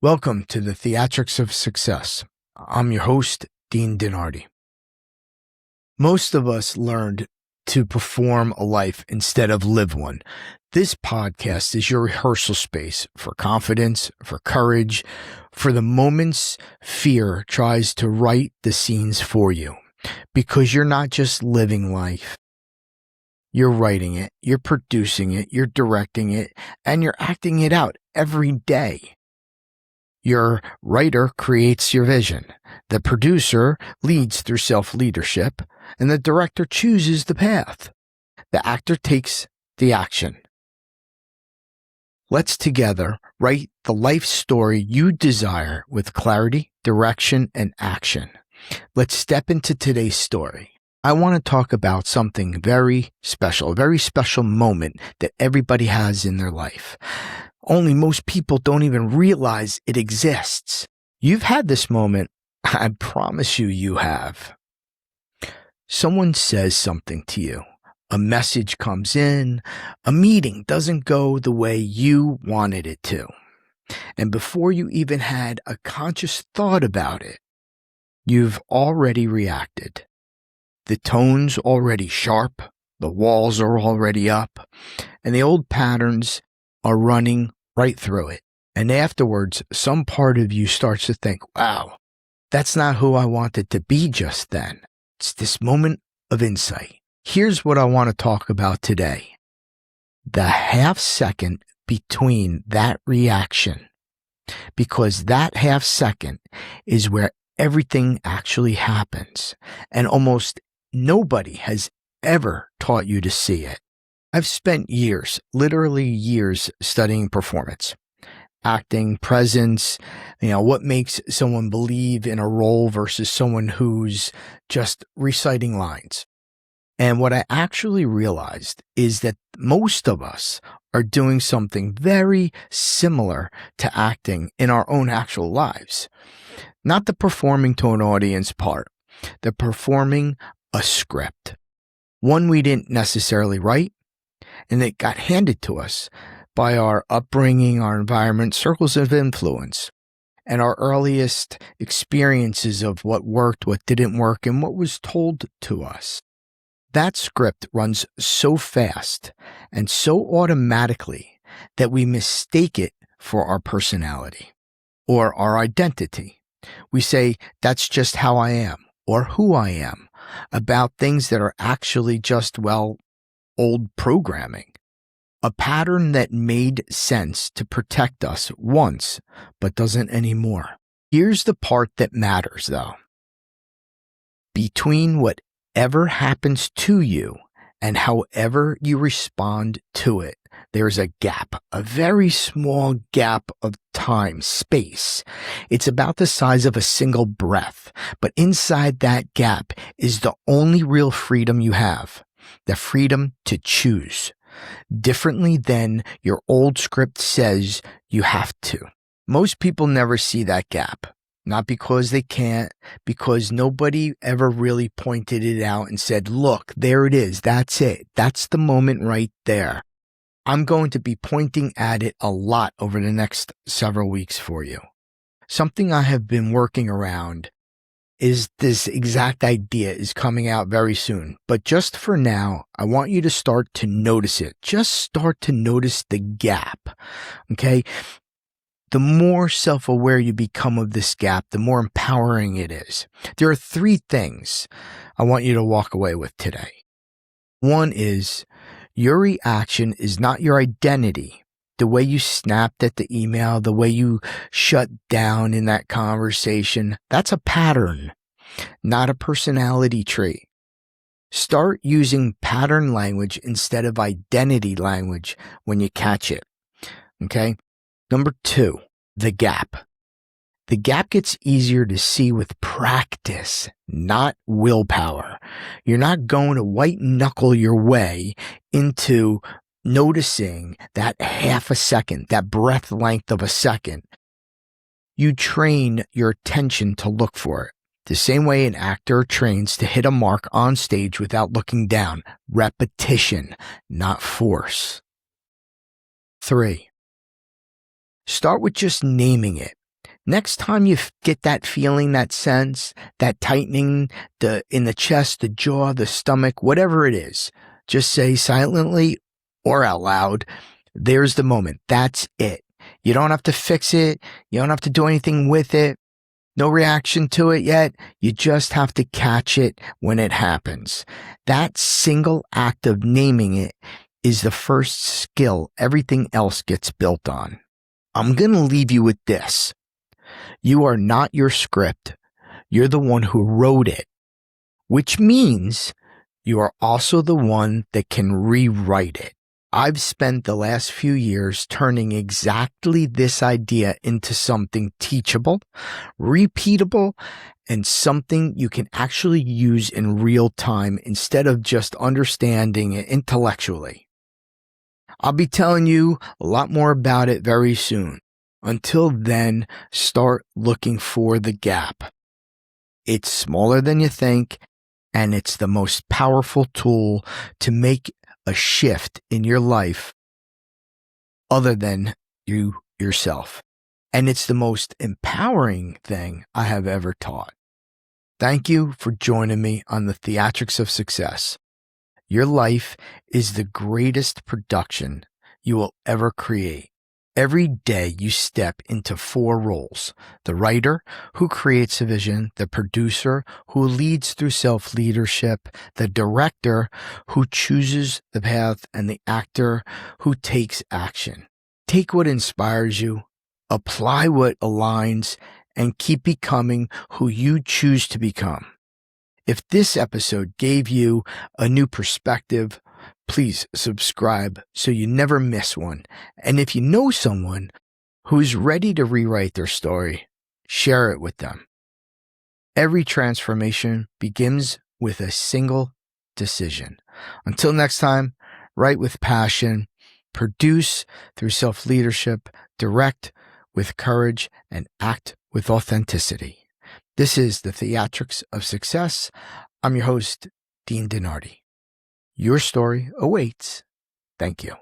Welcome to the Theatrics of Success. I'm your host, DiNardi. Most of us learned to perform a life instead of live one. This podcast is your rehearsal space for confidence, for courage, for the moments fear tries to write the scenes for you. Because you're not just living life. You're writing it, you're producing it, you're directing it, and you're acting it out every day. Your writer creates your vision. The producer leads through self-leadership, and the director chooses the path. The actor takes the action. Let's together write the life story you desire with clarity, direction, and action. Let's step into today's story. I want to talk about something very special, a very special moment that everybody has in their life. Only most people don't even realize it exists. You've had this moment. I promise you have. Someone says something to you. A message comes in. A meeting doesn't go the way you wanted it to. And before you even had a conscious thought about it, you've already reacted. The tone's already sharp. The walls are already up. And the old patterns are running right through it. And afterwards, some part of you starts to think, wow, that's not who I wanted to be just then. It's this moment of insight. Here's what I want to talk about today. The half second between that reaction. Because that half second is where everything actually happens. And almost nobody has ever taught you to see it. I've spent years, literally years, studying performance, acting, presence, what makes someone believe in a role versus someone who's just reciting lines. And what I actually realized is that most of us are doing something very similar to acting in our own actual lives. Not the performing to an audience part, the performing a script. One we didn't necessarily write, and it got handed to us by our upbringing, our environment, circles of influence, and our earliest experiences of what worked, what didn't work, and what was told to us. That script runs so fast and so automatically that we mistake it for our personality or our identity. We say, that's just how I am or who I am, about things that are actually just, old programming. A pattern that made sense to protect us once, but doesn't anymore. Here's the part that matters, though. Between whatever happens to you and however you respond to it, there's a gap, a very small gap of time, space. It's about the size of a single breath, but inside that gap is the only real freedom you have, the freedom to choose. Differently than your old script says you have to. Most people never see that gap. Not because they can't, because nobody ever really pointed it out and said, look, there it is. That's it. That's the moment right there. I'm going to be pointing at it a lot over the next several weeks for you. Something I have been working around is this exact idea is coming out very soon. But just for now, I want you to start to notice it. Just start to notice the gap. Okay? The more self-aware you become of this gap, the more empowering it is. There are 3 things I want you to walk away with today. One is your reaction is not your identity. The way you snapped at the email, the way you shut down in that conversation, that's a pattern, not a personality trait. Start using pattern language instead of identity language when you catch it. Okay? Number 2, the gap. The gap gets easier to see with practice, not willpower. You're not going to white knuckle your way into noticing that half a second, that breath length of a second. You train your attention to look for it. The same way an actor trains to hit a mark on stage without looking down. Repetition, not force. 3. Start with just naming it. Next time you get that feeling, that sense, that tightening in the chest, the jaw, the stomach, whatever it is, just say silently or out loud, there's the moment. That's it. You don't have to fix it. You don't have to do anything with it. No reaction to it yet. You just have to catch it when it happens. That single act of naming it is the first skill everything else gets built on. I'm going to leave you with this. You are not your script. You're the one who wrote it, which means you are also the one that can rewrite it. I've spent the last few years turning exactly this idea into something teachable, repeatable, and something you can actually use in real time instead of just understanding it intellectually. I'll be telling you a lot more about it very soon. Until then, start looking for the gap. It's smaller than you think, and it's the most powerful tool to make a shift in your life other than you yourself. And it's the most empowering thing I have ever taught. Thank you for joining me on the Theatrics of Success. Your life is the greatest production you will ever create. Every day you step into 4 roles: the writer who creates a vision, the producer who leads through self-leadership, the director who chooses the path, and the actor who takes action. Take what inspires you, apply what aligns, and keep becoming who you choose to become. If this episode gave you a new perspective, please subscribe so you never miss one. And if you know someone who's ready to rewrite their story, share it with them. Every transformation begins with a single decision. Until next time, write with passion, produce through self-leadership, direct with courage, and act with authenticity. This is the Theatrics of Success. I'm your host, DiNardi. Your story awaits. Thank you.